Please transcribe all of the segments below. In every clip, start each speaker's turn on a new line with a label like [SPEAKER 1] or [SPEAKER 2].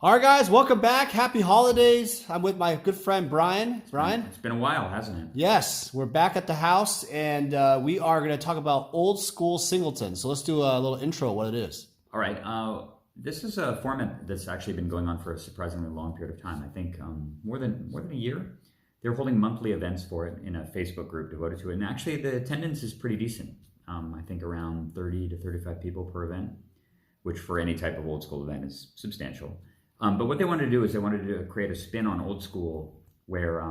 [SPEAKER 1] All right, guys, welcome back. Happy holidays. I'm with my good friend, Brian. Brian?
[SPEAKER 2] It's been a while, hasn't it?
[SPEAKER 1] Yes, we're back at the house, and we are going to talk about Old School Singleton. So let's do a little intro of what it is.
[SPEAKER 2] All right. This is a format that's actually been going on for a surprisingly long period of time. I think more than a year. They're holding monthly events for it in a Facebook group devoted to it. And actually, the attendance is pretty decent. I think around 30 to 35 people per event, which for any type of old school event is substantial. But what they wanted to do is they wanted to create a spin on old school where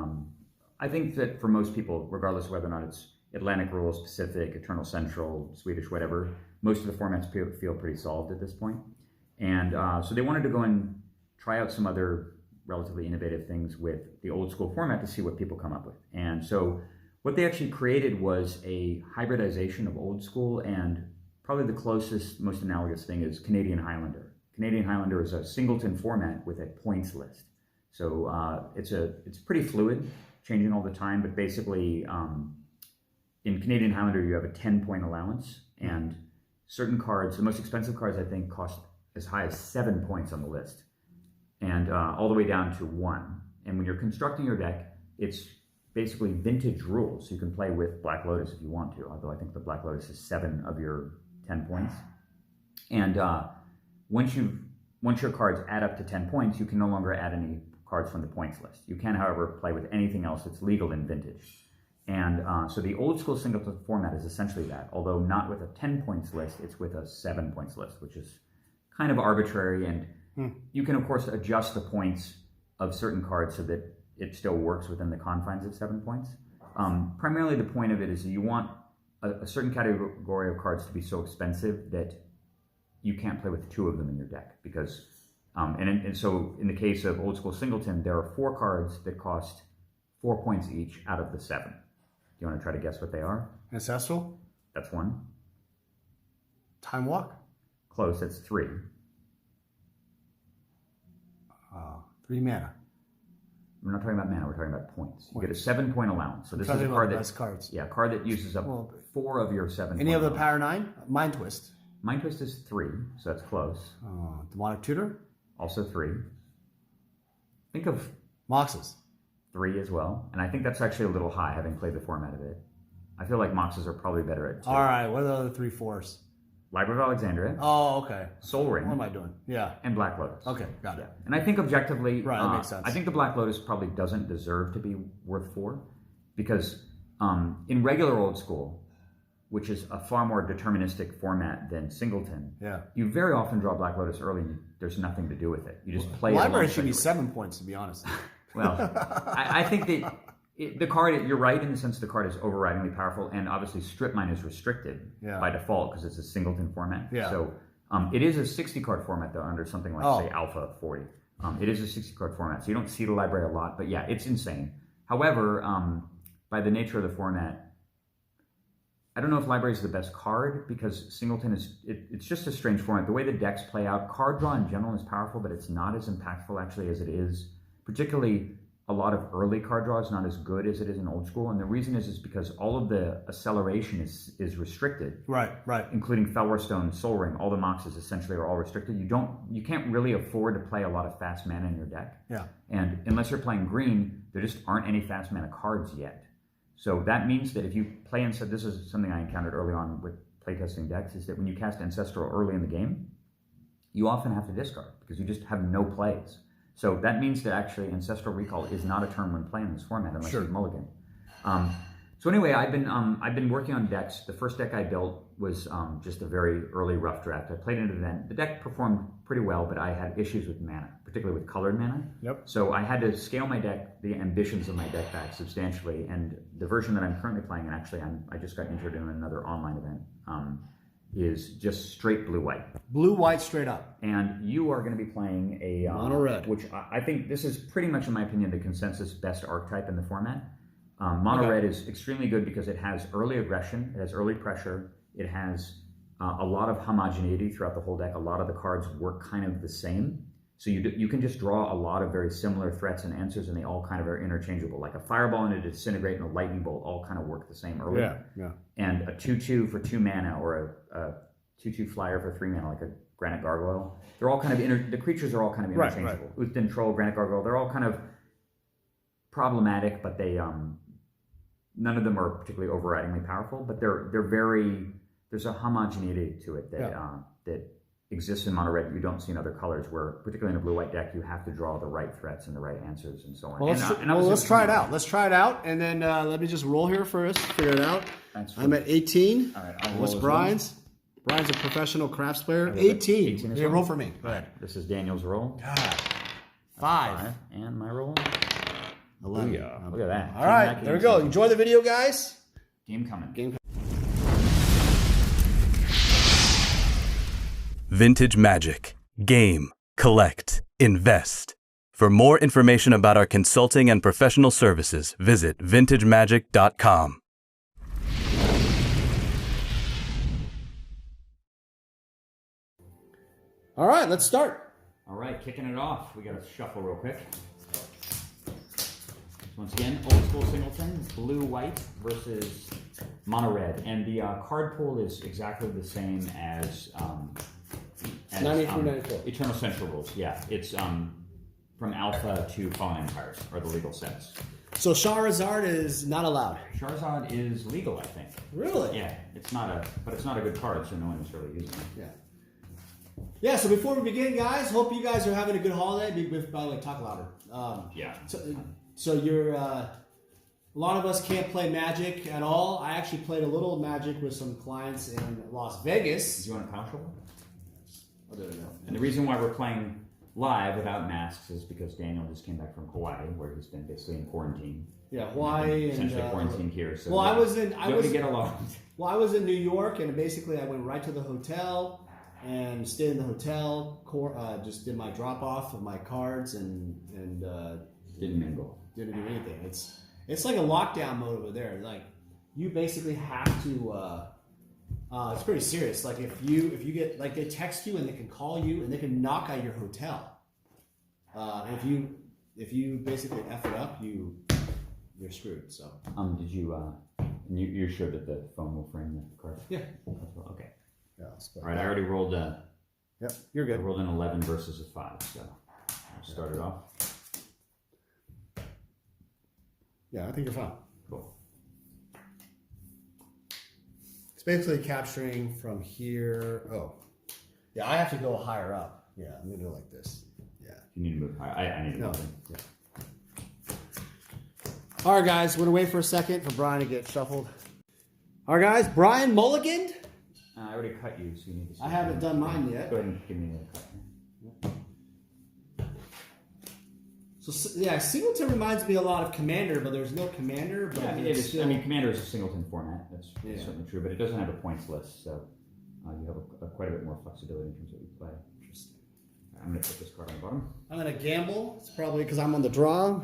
[SPEAKER 2] I think that for most people, regardless of whether or not it's Atlantic rules, Pacific, Eternal Central, Swedish, whatever, most of the formats feel pretty solved at this point. And so they wanted to go and try out some other relatively innovative things with the old school format to see what people come up with. And so what they actually created was a hybridization of old school, and probably the closest, most analogous thing is Canadian Highlander. Canadian Highlander is a singleton format with a points list. So it's pretty fluid, changing all the time, but basically in Canadian Highlander you have a 10-point allowance, and certain cards, the most expensive cards I think cost as high as 7 points on the list, and all the way down to 1. And when you're constructing your deck, it's basically vintage rules. You can play with Black Lotus if you want to, although I think the Black Lotus is 7 of your 10 points. And once your cards add up to 10 points, you can no longer add any cards from the points list. You can, however, play with anything else that's legal in vintage. And so the old school singleton format is essentially that, although not with a 10 points list, it's with a 7 points list, which is kind of arbitrary. And you can, of course, adjust the points of certain cards so that it still works within the confines of 7 points. Primarily, the point of it is that you want a certain category of cards to be so expensive that you can't play with 2 of them in your deck, because and so in the case of Old School Singleton, there are 4 cards that cost 4 points each out of the 7. Do you want to try to guess what they are?
[SPEAKER 1] Ancestral?
[SPEAKER 2] That's 1.
[SPEAKER 1] Time Walk?
[SPEAKER 2] Close. That's 3.
[SPEAKER 1] 3 mana.
[SPEAKER 2] We're not talking about mana. We're talking about points. You get a 7-point allowance. So this is a card that
[SPEAKER 1] cards.
[SPEAKER 2] Yeah, a card that uses up 4 of your 7.
[SPEAKER 1] Any of the Power 9? Mind Twist.
[SPEAKER 2] Mind Twist is 3, so that's close.
[SPEAKER 1] Demonic Tutor?
[SPEAKER 2] Also 3. Think of
[SPEAKER 1] Moxes.
[SPEAKER 2] 3 as well, and I think that's actually a little high, having played the format of it. I feel like Moxes are probably better at 2.
[SPEAKER 1] All right, what are the other 3 4s?
[SPEAKER 2] Library of Alexandria.
[SPEAKER 1] Oh, okay.
[SPEAKER 2] Sol Ring.
[SPEAKER 1] What am I doing? Yeah.
[SPEAKER 2] And Black Lotus.
[SPEAKER 1] Okay, got it.
[SPEAKER 2] And I think objectively,
[SPEAKER 1] right, that makes sense.
[SPEAKER 2] I think the Black Lotus probably doesn't deserve to be worth 4, because in regular old school, which is a far more deterministic format than Singleton, you very often draw Black Lotus early and there's nothing to do with it. You just play it.
[SPEAKER 1] Library should be 7 points, to be honest.
[SPEAKER 2] Well, I think that the card, you're right in the sense the card is overridingly powerful, and obviously Strip Mine is restricted by default because it's a Singleton format. So it is a 60-card format, though, under something like, say, Alpha 40. It is a 60-card format, so you don't see the library a lot, but yeah, it's insane. However, by the nature of the format, I don't know if Library is the best card, because Singleton it's just a strange format. The way the decks play out, card draw in general is powerful, but it's not as impactful actually as it is. Particularly a lot of early card draw is not as good as it is in old school. And the reason is because all of the acceleration is restricted.
[SPEAKER 1] Right.
[SPEAKER 2] Including Felwarstone, Sol Ring, all the Moxes essentially are all restricted. You can't really afford to play a lot of fast mana in your deck.
[SPEAKER 1] Yeah.
[SPEAKER 2] And unless you're playing green, there just aren't any fast mana cards yet. So that means that if you play this is something I encountered early on with playtesting decks, is that when you cast Ancestral early in the game, you often have to discard because you just have no plays. So that means that actually Ancestral Recall is not a term when playing this format unless you mulligan. So anyway, I've been working on decks. The first deck I built was just a very early rough draft. I played in an event. The deck performed pretty well, but I had issues with mana, particularly with colored mana. So I had to scale my deck, the ambitions of my deck back substantially. And the version that I'm currently playing, and actually I just got entered in another online event, is just straight blue-white.
[SPEAKER 1] Blue-white straight up.
[SPEAKER 2] And you are going to be playing a
[SPEAKER 1] mono-red,
[SPEAKER 2] which I think this is pretty much, in my opinion, the consensus best archetype in the format. Mono-red is extremely good because it has early aggression, it has early pressure, it has a lot of homogeneity throughout the whole deck. A lot of the cards work kind of the same. So you can just draw a lot of very similar threats and answers, and they all kind of are interchangeable. Like a Fireball and a Disintegrate and a Lightning Bolt all kind of work the same early. And a 2/2 for 2 mana, or a 2/2 flyer for 3 mana, like a Granite Gargoyle. They're all kind of the creatures are all kind of interchangeable.
[SPEAKER 1] Right.
[SPEAKER 2] Uthden Troll, Granite Gargoyle, they're all kind of problematic, but they none of them are particularly overridingly powerful. But they're very there's a homogeneity to it that exists in mono red that you don't see in other colors. Where particularly in a blue-white deck, you have to draw the right threats and the right answers and so on.
[SPEAKER 1] Well, let's try it out. Let's try it out, and then let me just roll here first. Figure it out. I'm at 18.
[SPEAKER 2] All right,
[SPEAKER 1] what's Brian's? Brian's a professional crafts player. 18. Here, roll for me. Go ahead.
[SPEAKER 2] This is Daniel's roll.
[SPEAKER 1] God. 5.
[SPEAKER 2] And my roll.
[SPEAKER 1] 11.
[SPEAKER 2] Look at that.
[SPEAKER 1] All right, there we go. Enjoy the video, guys.
[SPEAKER 2] Game coming.
[SPEAKER 3] Vintage Magic. Game. Collect. Invest. For more information about our consulting and professional services, visit vintagemagic.com.
[SPEAKER 1] All right, let's start.
[SPEAKER 2] All right, kicking it off. We got to shuffle real quick. Once again, Old School Singleton, blue-white versus mono-red. And the card pool is exactly the same as
[SPEAKER 1] 93-94.
[SPEAKER 2] Eternal Central rules. Yeah, it's from Alpha to Fallen Empires, are the legal sets.
[SPEAKER 1] So Charizard is not allowed.
[SPEAKER 2] Charizard is legal, I think.
[SPEAKER 1] Really?
[SPEAKER 2] Yeah, it's not a good card, so no one is really using it.
[SPEAKER 1] Yeah. Yeah, so before we begin, guys, hope you guys are having a good holiday. By the way, talk louder.
[SPEAKER 2] Yeah.
[SPEAKER 1] So you're, a lot of us can't play Magic at all. I actually played a little Magic with some clients in Las Vegas.
[SPEAKER 2] Do you want a power shovel?
[SPEAKER 1] Oh, there we go.
[SPEAKER 2] And the reason why we're playing live without masks is because Daniel just came back from Hawaii, where he's been basically in quarantine.
[SPEAKER 1] Yeah, Hawaii and
[SPEAKER 2] essentially quarantined here. So
[SPEAKER 1] well, I was in New York, and basically I went right to the hotel and stayed in the hotel. Just did my drop off of my cards and
[SPEAKER 2] didn't mingle.
[SPEAKER 1] Didn't do anything. It's like a lockdown mode over there. Like you basically have to. It's pretty serious. Like if you get like they text you and they can call you and they can knock at your hotel. And if you basically F it up, you're screwed. So.
[SPEAKER 2] Did you? You're sure that the phone will frame the card?
[SPEAKER 1] Yeah.
[SPEAKER 2] Okay.
[SPEAKER 1] Yeah.
[SPEAKER 2] All right. I already rolled.
[SPEAKER 1] Yep. You're good.
[SPEAKER 2] I rolled an 11 versus a 5. So I'll start it off.
[SPEAKER 1] Yeah, I think you're fine.
[SPEAKER 2] Cool.
[SPEAKER 1] It's basically capturing from here. Oh, yeah, I have to go higher up. Yeah, I'm gonna go like this. Yeah.
[SPEAKER 2] You need to move higher. I need to move.
[SPEAKER 1] Yeah. All right, guys, we're gonna wait for a second for Brian to get shuffled. All right, guys, Brian mulliganed.
[SPEAKER 2] I already cut you, so you need to.
[SPEAKER 1] I haven't done mine yet.
[SPEAKER 2] Go ahead and give me a cut.
[SPEAKER 1] So yeah, Singleton reminds me a lot of Commander, but there's no Commander. But
[SPEAKER 2] yeah, I mean, Commander is a Singleton format. That's certainly true, but it doesn't have a points list, so you have quite a bit more flexibility in terms of what you play. Interesting. I'm going to put this card on the bottom.
[SPEAKER 1] I'm going to gamble. It's probably because I'm on the draw.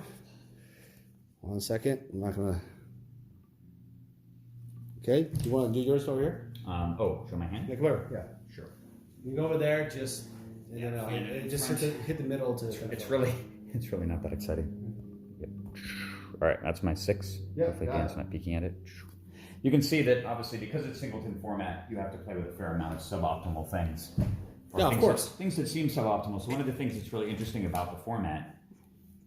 [SPEAKER 1] 1 second. I'm not going to. Okay. Do you want to do yours over here?
[SPEAKER 2] Show my hand?
[SPEAKER 1] Yeah, come over. Yeah.
[SPEAKER 2] Sure.
[SPEAKER 1] You can go over there, just just hit the middle to.
[SPEAKER 2] It's really not that exciting. Yep. All right, that's my 6.
[SPEAKER 1] Yep,
[SPEAKER 2] Hopefully Dan's not peeking at it. You can see that obviously because it's Singleton format, you have to play with a fair amount of suboptimal things.
[SPEAKER 1] Yeah, of course.
[SPEAKER 2] Things that seem suboptimal. So one of the things that's really interesting about the format,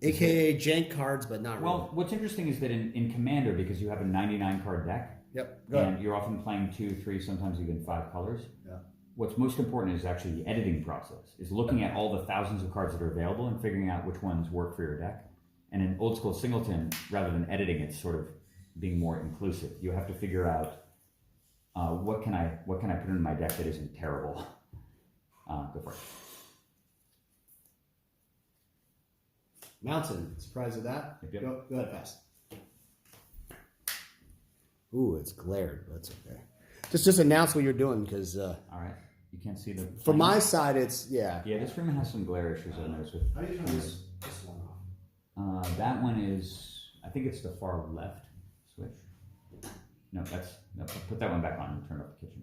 [SPEAKER 1] AKA jank cards, but not really.
[SPEAKER 2] Well, what's interesting is that in Commander, because you have a 99 card deck,
[SPEAKER 1] yep,
[SPEAKER 2] and you're often playing 2, 3, sometimes even 5 colors.
[SPEAKER 1] Yeah.
[SPEAKER 2] What's most important is actually the editing process, is looking at all the thousands of cards that are available and figuring out which ones work for your deck. And in Old School Singleton, rather than editing, it's sort of being more inclusive. You have to figure out what can I put in my deck that isn't terrible. Go for it.
[SPEAKER 1] Mountain. Surprised at that?
[SPEAKER 2] Yep.
[SPEAKER 1] Go ahead, pass. Ooh, it's glared, but that's okay. Just announce what you're doing, because...
[SPEAKER 2] all right. You can't see the...
[SPEAKER 1] From my side, it's... Yeah.
[SPEAKER 2] Yeah, this room has some glare issues I've noticed with...
[SPEAKER 1] How do you turn this one off?
[SPEAKER 2] That one is... I think it's the far left switch. No, put that one back on and turn off the kitchen.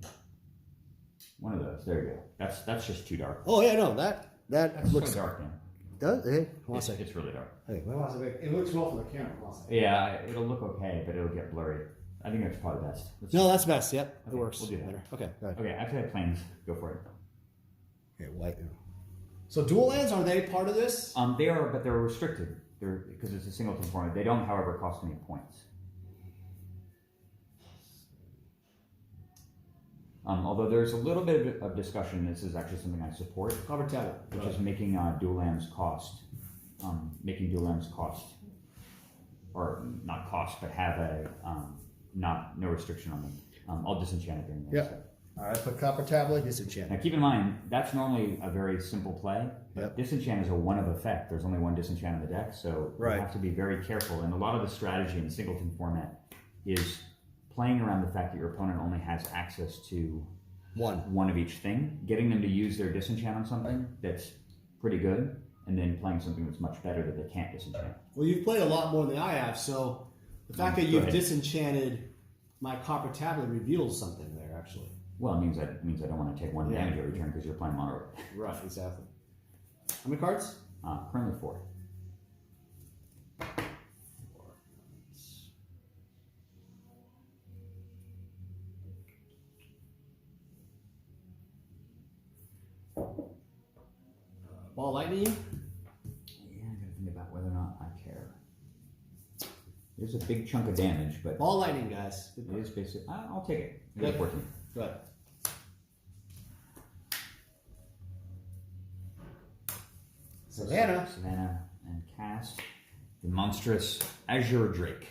[SPEAKER 2] One of those. There you go. That's just too dark.
[SPEAKER 1] Oh, yeah, no. That looks...
[SPEAKER 2] so dark, man.
[SPEAKER 1] Does it? Hold on a second.
[SPEAKER 2] It's really dark.
[SPEAKER 1] Hey, it looks well from the camera.
[SPEAKER 2] Yeah, it'll look okay, but it'll get blurry. I think that's probably best.
[SPEAKER 1] No, that's best. Yep,
[SPEAKER 2] okay,
[SPEAKER 1] it works.
[SPEAKER 2] We'll do that.
[SPEAKER 1] Better. Okay, go ahead.
[SPEAKER 2] Okay, after I have plans, go for it.
[SPEAKER 1] Okay, white. So dual lands, are they part of this?
[SPEAKER 2] They are, but they're restricted. They're because it's a singleton format. They don't, however, cost any points. Although there's a little bit of discussion, this is actually something I support, which is making dual lands cost, or not cost, but have a no restriction on them. I'll disenchant it during the next step.
[SPEAKER 1] All right, put copper tablet, disenchant.
[SPEAKER 2] Now keep in mind, that's normally a very simple play, but
[SPEAKER 1] Yep.
[SPEAKER 2] disenchant is a one-of effect. There's only one disenchant in the deck, so you have to be very careful. And a lot of the strategy in the singleton format is playing around the fact that your opponent only has access to one of each thing, getting them to use their disenchant on something that's pretty good, and then playing something that's much better that they can't disenchant.
[SPEAKER 1] Well, you've played a lot more than I have, so the fact that you've disenchanted my copper tablet reveals something there, actually.
[SPEAKER 2] Well, it means I don't want to take one damage every turn because you're playing mono red.
[SPEAKER 1] Right, exactly. How many cards?
[SPEAKER 2] Currently 4.
[SPEAKER 1] Ball lightning?
[SPEAKER 2] Yeah, I gotta think about whether or not I care. There's a big chunk of damage, but
[SPEAKER 1] Ball lightning, guys.
[SPEAKER 2] it is basic. I'll take it. I got
[SPEAKER 1] Good.
[SPEAKER 2] 14.
[SPEAKER 1] Good.
[SPEAKER 2] Savannah and cast the monstrous Azure Drake.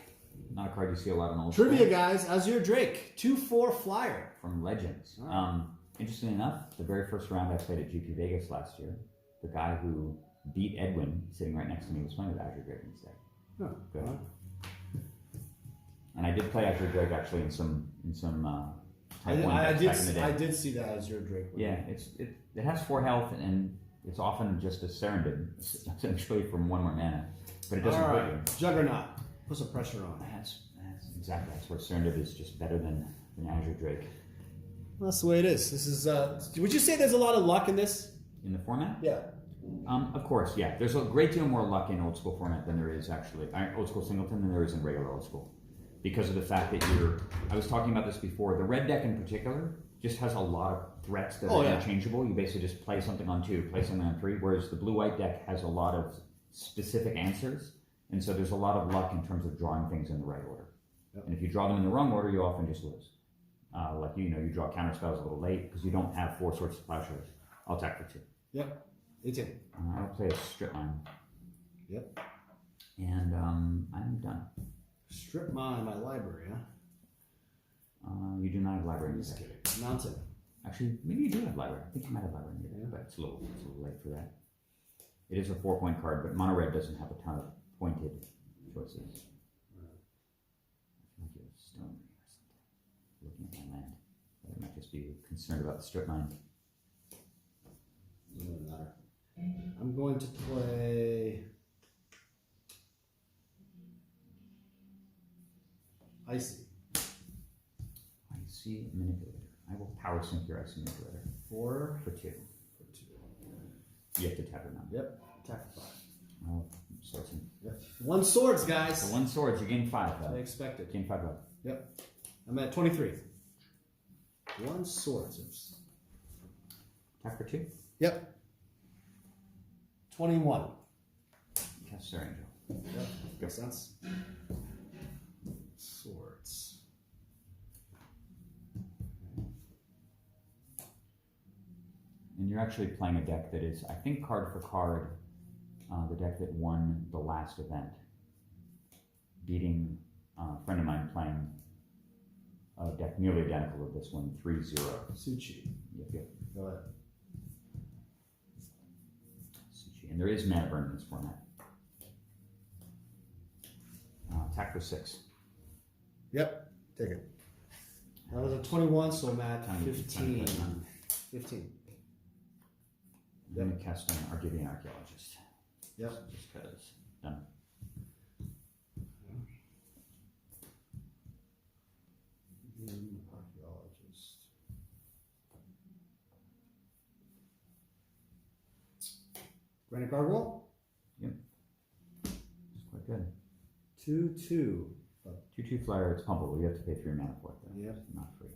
[SPEAKER 2] Not a card you see a lot in Old School.
[SPEAKER 1] Trivia, guys. Azure Drake, 2/4 flyer.
[SPEAKER 2] From Legends. Interestingly enough, the very first round I played at GP Vegas last year, the guy who beat Edwin, sitting right next to me, was playing with Azure Drake instead.
[SPEAKER 1] Oh,
[SPEAKER 2] Good. And I did play Azure Drake actually in some Type 1 decks back in the day.
[SPEAKER 1] I did see that Azure Drake.
[SPEAKER 2] Yeah, it has 4 health and it's often just a Serendib, essentially from 1 more mana, but it doesn't hurt you.
[SPEAKER 1] Juggernaut. Put some pressure on.
[SPEAKER 2] That's where Serendib is just better than Azure Drake.
[SPEAKER 1] Well, that's the way it is. This is. Would you say there's a lot of luck in this?
[SPEAKER 2] In the format?
[SPEAKER 1] Yeah.
[SPEAKER 2] Of course, yeah. There's a great deal more luck in Old School format than there is actually Old School Singleton than there is in regular Old School, because of the fact that I was talking about this before. The red deck in particular just has a lot of threats that are interchangeable. You basically just play something on 2, play something on 3, whereas the blue-white deck has a lot of specific answers, and so there's a lot of luck in terms of drawing things in the right order. Yep. And if you draw them in the wrong order, you often just lose. You draw counter spells a little late because you don't have 4 sorts of plowshares. I'll attack for 2.
[SPEAKER 1] Yep. 18.
[SPEAKER 2] I'll play a strip mine.
[SPEAKER 1] Yep.
[SPEAKER 2] And I'm done.
[SPEAKER 1] Strip mine my library, huh?
[SPEAKER 2] You do not have library in your deck.
[SPEAKER 1] Mountain.
[SPEAKER 2] Actually, maybe you do have library. I think you might have library in your deck, but it's a little late for that. It is a 4-point card, but mono red doesn't have a ton of pointed choices. I feel like you have stone or something. Looking at my land. But I might just be concerned about the strip mine.
[SPEAKER 1] Doesn't matter. I'm going to play Icy.
[SPEAKER 2] Icy Manipulator. I will power sync your Icy Manipulator.
[SPEAKER 1] 4
[SPEAKER 2] for 2. You have to tap it now.
[SPEAKER 1] Yep. Attack for 5.
[SPEAKER 2] Oh, sourcing.
[SPEAKER 1] Yep. 1 swords, guys.
[SPEAKER 2] So 1 swords, you gain 5 though.
[SPEAKER 1] I expected.
[SPEAKER 2] Gain 5 left.
[SPEAKER 1] Yep. I'm at 23. 1 swords.
[SPEAKER 2] Attack for 2.
[SPEAKER 1] Yep. 21.
[SPEAKER 2] Cast Sir Angel.
[SPEAKER 1] Yep. Makes sense. Swords.
[SPEAKER 2] And you're actually playing a deck that is, I think, card for card, the deck that won the last event, beating a friend of mine playing a deck nearly identical to this one, 3-0.
[SPEAKER 1] Suchi.
[SPEAKER 2] Yep.
[SPEAKER 1] Go ahead.
[SPEAKER 2] Suchi. And there is mana burn in this format. Attack for 6.
[SPEAKER 1] Yep. Take it. That was a 21, so I'm at
[SPEAKER 2] Tiny
[SPEAKER 1] 15.
[SPEAKER 2] bit.
[SPEAKER 1] 15.
[SPEAKER 2] Then we cast an Argivian Archaeologist.
[SPEAKER 1] Yep.
[SPEAKER 2] Just because. Done.
[SPEAKER 1] Archaeologist. Granite Gargoyle?
[SPEAKER 2] Yep. It's quite good.
[SPEAKER 1] 2/2.
[SPEAKER 2] 2/2 flyer, it's pumpable. You have to pay 3 mana for it, though.
[SPEAKER 1] Yep.
[SPEAKER 2] It's not free.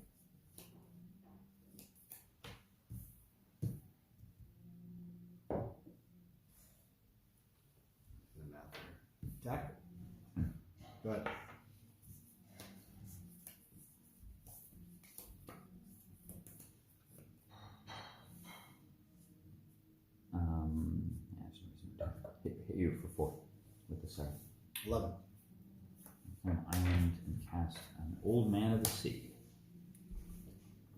[SPEAKER 1] Attack. Go ahead.
[SPEAKER 2] Hit you for 4 with the Sarah.
[SPEAKER 1] 11.
[SPEAKER 2] An island and cast an Old Man of the Sea.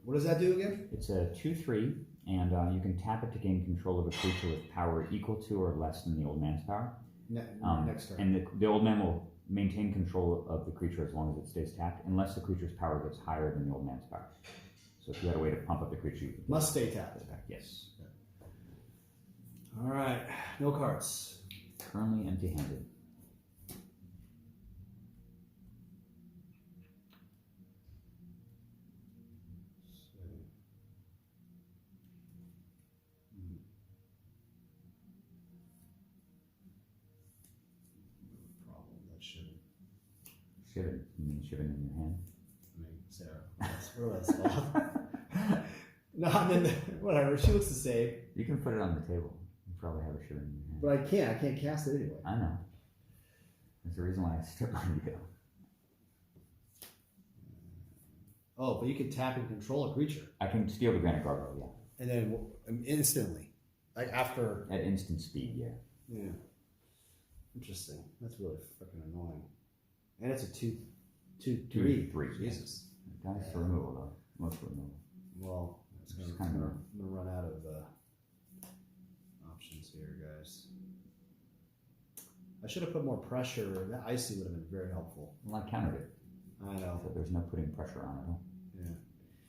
[SPEAKER 1] What does that do again?
[SPEAKER 2] It's a 2/3, and you can tap it to gain control of a creature with power equal to or less than the Old Man's power.
[SPEAKER 1] Next turn.
[SPEAKER 2] And the Old Man will maintain control of the creature as long as it stays tapped, unless the creature's power gets higher than the Old Man's power. So if you had a way to pump up the creature, you could
[SPEAKER 1] Must stay tapped.
[SPEAKER 2] Yes.
[SPEAKER 1] All right. No cards.
[SPEAKER 2] Currently empty-handed.
[SPEAKER 1] Problem. That shouldn't.
[SPEAKER 2] Shivan. You mean Shivan in your hand?
[SPEAKER 1] I mean, Sarah. Where was that? No, I mean, whatever. She looks the same.
[SPEAKER 2] You can put it on the table. You probably have a Shivan in your hand.
[SPEAKER 1] But I can't. I can't cast it anyway.
[SPEAKER 2] I know. That's the reason why I stripped mine to go.
[SPEAKER 1] Oh, but you can tap and control a creature.
[SPEAKER 2] I can steal the Granite Gargoyle, yeah.
[SPEAKER 1] And then instantly. Like after.
[SPEAKER 2] At instant speed, yeah.
[SPEAKER 1] Yeah. Interesting. That's really freaking annoying. And it's a 2/3.
[SPEAKER 2] 3.
[SPEAKER 1] Jesus.
[SPEAKER 2] Dice for removal, though. Most for removal.
[SPEAKER 1] Well, it's
[SPEAKER 2] Just
[SPEAKER 1] gonna,
[SPEAKER 2] kind of
[SPEAKER 1] I'm gonna run out of options here, guys. I should have put more pressure. That icy would have been very helpful.
[SPEAKER 2] Well, I countered it.
[SPEAKER 1] I know.
[SPEAKER 2] So there's no putting pressure on it.
[SPEAKER 1] Yeah.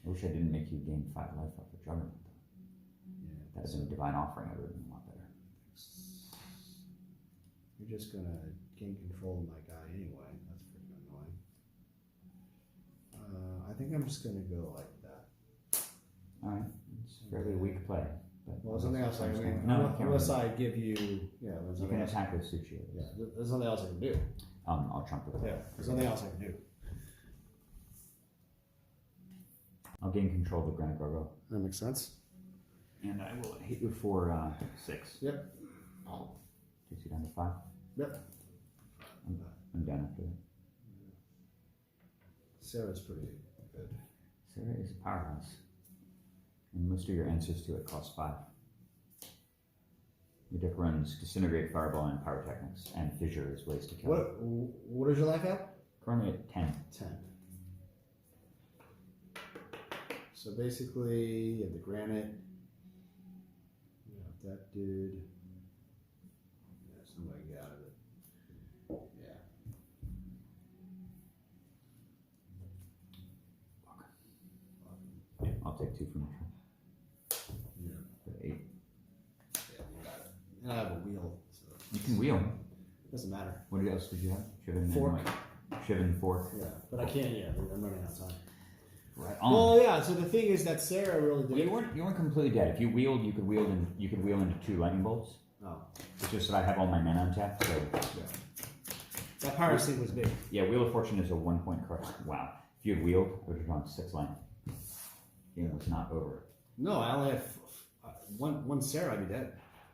[SPEAKER 2] I wish I didn't make you gain 5 life off the Juggernaut.
[SPEAKER 1] Yeah.
[SPEAKER 2] That is a divine offering. I would have been a lot better.
[SPEAKER 1] You're just gonna gain control of my guy anyway. That's freaking annoying. I think I'm just gonna go like that.
[SPEAKER 2] Alright. It's a fairly weak play. But
[SPEAKER 1] Well, there's nothing else I can do.
[SPEAKER 2] No,
[SPEAKER 1] Unless I give you, yeah. There's
[SPEAKER 2] you
[SPEAKER 1] nothing
[SPEAKER 2] can
[SPEAKER 1] else.
[SPEAKER 2] attack with Suchi.
[SPEAKER 1] Yeah. There's nothing else I can do.
[SPEAKER 2] I'll trump it.
[SPEAKER 1] Yeah. There's nothing else I can do.
[SPEAKER 2] I'll gain control of the Granite Gargoyle.
[SPEAKER 1] That makes sense.
[SPEAKER 2] And I will hit you for 6.
[SPEAKER 1] Yep.
[SPEAKER 2] Takes you down to 5.
[SPEAKER 1] Yep.
[SPEAKER 2] I'm done after that.
[SPEAKER 1] Sarah's pretty good.
[SPEAKER 2] Sarah is a powerhouse. And most of your answers to it cost 5. Your deck runs Disintegrate, Fireball, and Pyrotechnics, and Fissure is ways to kill it.
[SPEAKER 1] What is your life at?
[SPEAKER 2] Currently at 10.
[SPEAKER 1] 10. So basically, you have the granite. You have that dude. Yeah, somebody get out of it. Yeah.
[SPEAKER 2] Yeah, I'll take 2 from you.
[SPEAKER 1] Yeah.
[SPEAKER 2] For 8.
[SPEAKER 1] Yeah, you got it. And I have a wheel. So
[SPEAKER 2] You can wheel.
[SPEAKER 1] doesn't matter.
[SPEAKER 2] What else did you have? Shivan and
[SPEAKER 1] Fork.
[SPEAKER 2] Shivan, fork.
[SPEAKER 1] Yeah, but I can't yet. I'm running out of time.
[SPEAKER 2] Right on.
[SPEAKER 1] Well, yeah. So the thing is that Sarah really
[SPEAKER 2] Well,
[SPEAKER 1] did.
[SPEAKER 2] you weren't completely dead. If you wheeled, you could wheel into 2 lightning bolts.
[SPEAKER 1] Oh,
[SPEAKER 2] It's just that I have all my mana untapped, so
[SPEAKER 1] yeah. That power sync was big.
[SPEAKER 2] yeah, Wheel of Fortune is a 1-point card. Wow. If you had wheeled, I would have drawn 6 land. Game was not over.
[SPEAKER 1] No, I only have one Sarah. I'd be dead.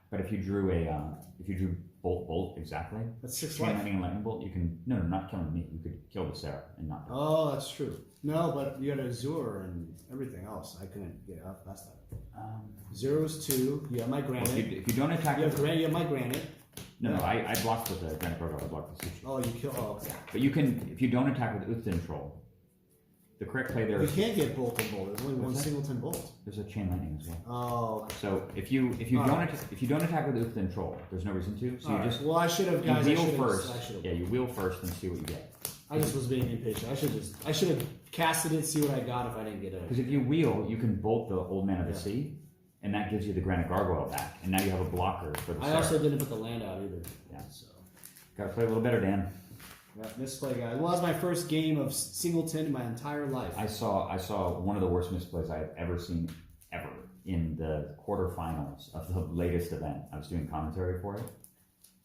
[SPEAKER 2] But if you drew bolt exactly,
[SPEAKER 1] That's 6
[SPEAKER 2] chain
[SPEAKER 1] life.
[SPEAKER 2] lightning and lightning bolt, you can not killing me. You could kill the Sarah and not her.
[SPEAKER 1] Oh, that's true. No, but you had Azure and everything else. I couldn't get out past that. 0 is 2. You have my granite.
[SPEAKER 2] If you don't attack
[SPEAKER 1] You have
[SPEAKER 2] with
[SPEAKER 1] granite. You have my granite.
[SPEAKER 2] no, I blocked with the Granite Gargoyle. I blocked with Sushi.
[SPEAKER 1] Oh, you kill. Oh, okay.
[SPEAKER 2] But you can, if you don't attack with Uthden Troll, the correct play there
[SPEAKER 1] You
[SPEAKER 2] is
[SPEAKER 1] can't get bolt and bolt. There's only one
[SPEAKER 2] What's that?
[SPEAKER 1] singleton bolt.
[SPEAKER 2] there's a chain lightning as well.
[SPEAKER 1] Oh, okay.
[SPEAKER 2] So if you don't attack with Uthden Troll, there's no reason to. So
[SPEAKER 1] All
[SPEAKER 2] you
[SPEAKER 1] right.
[SPEAKER 2] just
[SPEAKER 1] Well, I should have,
[SPEAKER 2] you
[SPEAKER 1] guys. I
[SPEAKER 2] wheel
[SPEAKER 1] should
[SPEAKER 2] first.
[SPEAKER 1] have.
[SPEAKER 2] Yeah, you wheel first and see what you get.
[SPEAKER 1] I just was being impatient. I should have casted it, see what I got if I didn't get it.
[SPEAKER 2] Because if you wheel, you can bolt the Old Man of the
[SPEAKER 1] Yeah.
[SPEAKER 2] Sea, and that gives you the Granite Gargoyle back, and now you have a blocker for the
[SPEAKER 1] I
[SPEAKER 2] Sarah.
[SPEAKER 1] also didn't put the land out either.
[SPEAKER 2] Yeah.
[SPEAKER 1] So.
[SPEAKER 2] Gotta play a little better, Dan.
[SPEAKER 1] Yeah, misplay, guys. Well, that was my first game of Singleton in my entire life.
[SPEAKER 2] I saw one of the worst misplays I have ever seen ever in the quarterfinals of the latest event. I was doing commentary for it.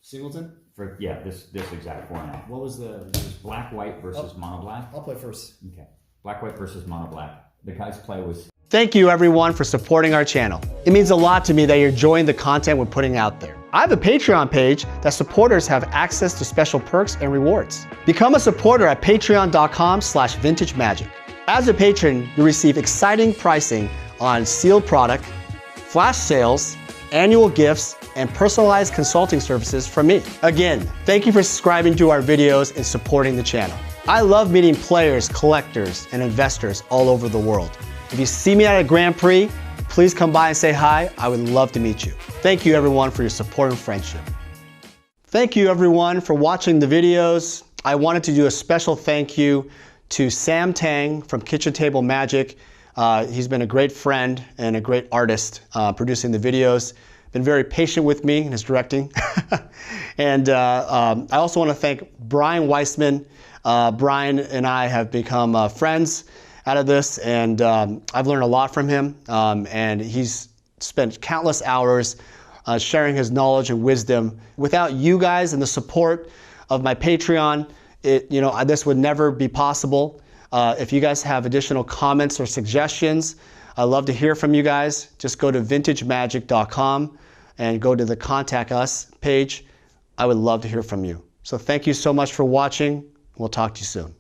[SPEAKER 1] Singleton?
[SPEAKER 2] For this exact format.
[SPEAKER 1] What was the...
[SPEAKER 2] Black white versus mono black.
[SPEAKER 1] I'll play first.
[SPEAKER 2] Okay. Black white versus mono black. The guy's play was
[SPEAKER 4] Thank you everyone for supporting our channel. It means a lot to me that you're enjoying the content we're putting out there.
[SPEAKER 1] I have a Patreon page that supporters have access to special perks and rewards. Become a supporter at patreon.com/vintagemagic. As a patron, you receive exciting pricing on sealed product, flash sales, annual gifts, and personalized consulting services from me. Again, thank you for subscribing to our videos and supporting the channel. I love meeting players, collectors, and investors all over the world. If you see me at a Grand Prix, please come by and say hi. I would love to meet you. Thank you everyone for your support and friendship. Thank you everyone for watching the videos. I wanted to do a special thank you to Sam Tang from Kitchen Table Magic. He's been a great friend and a great artist producing the videos. Been very patient with me in his directing. And I also want to thank Brian Weissman. Brian and I have become friends out of this, and I've learned a lot from him. And he's spent countless hours sharing his knowledge and wisdom. Without you guys and the support of my Patreon, this would never be possible. If you guys have additional comments or suggestions, I'd love to hear from you guys. Just go to vintagemagic.com and go to the Contact Us page. I would love to hear from you. So thank you so much for watching. We'll talk to you soon.